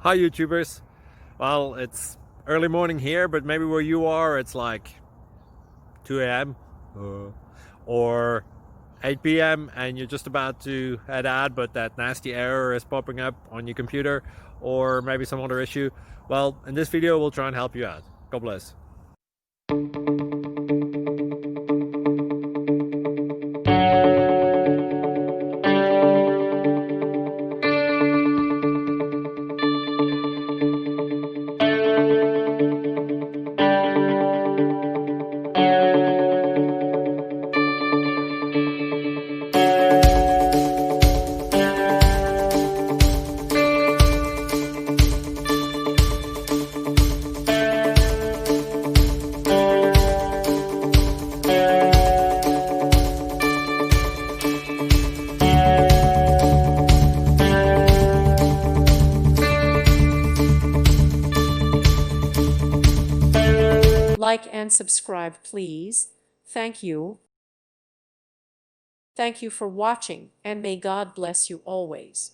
Hi YouTubers. Well, it's early morning here, but maybe where you are it's like 2 a.m. or 8 p.m. and you're just about to head out, but that nasty error is popping up on your computer, or maybe some other issue. Well, in this video we'll try and help you out. God bless. Like and subscribe, please. Thank you. Thank you for watching, and may God bless you always.